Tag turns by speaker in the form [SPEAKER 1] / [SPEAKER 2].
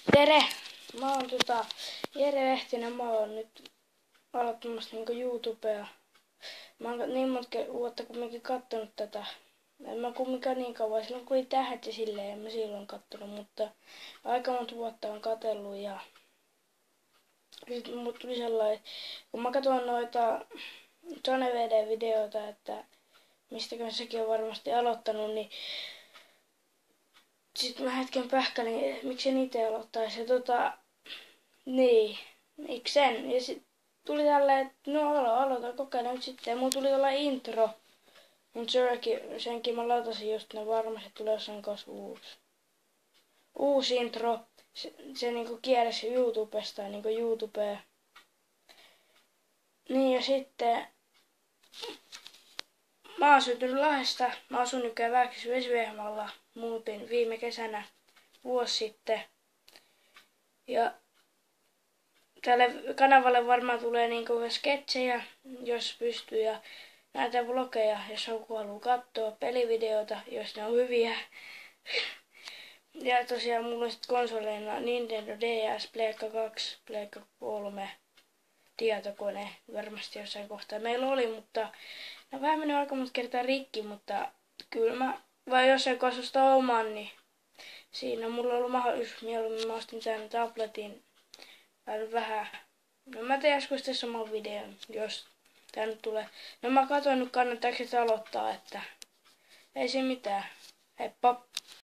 [SPEAKER 1] Tere! Mä oon Jere Lehtinen, mä oon nyt aloittamassa YouTubea. Mä oon niin monta vuotta kumminkin kattonut tätä. En mä kumminkaan niin kauan, silloin kun oli tähdet ja silleen, en mä silloin kattonut, mutta aika monta vuotta on katsellut ja sitten mut tuli sellainen, kun mä katson noita SoneVD-videoita, että mistäkään sekin on varmasti aloittanut, niin sitten mä hetken pähkälin, miksi niitä aloittaisi. Ja niin, miksen. Ja sit tuli tälleen, että no aloita, kokeile nyt sitten. Ja mulla tuli tällainen intro. Mutta senkin mä latasin just, ne varmasti tulee jossain kanssa uusi intro. Se niinku kiersi YouTubesta, niinku YouTubeen. Niin ja sitten mä oon syntynyt Lahdesta. Mä asun nykyään Vääksys Vesivehmalla. Muutin viime kesänä vuosi sitten. Ja tälle kanavalle varmaan tulee niinku sketsejä, jos pystyy, ja näitä vlogeja, jos joku haluaa katsoa, pelivideoita, jos ne on hyviä. Ja tosiaan mulla on sit konsoleina Nintendo DS, Pleikka 2, Pleikka 3, tietokone varmasti jossain kohtaa meillä oli, mutta ne vähän mennyt aika monta kertaa rikki, mutta kyllä vai jos ei ostaa oman, niin siinä mulla on ollut mahdollisuus mieluummin. Mä ostin tän tabletin vähän. No mä teen joskus tässä oman videon, jos tää nyt tulee. No mä katson nyt kannattaako se aloittaa, että ei se mitään. Heippa!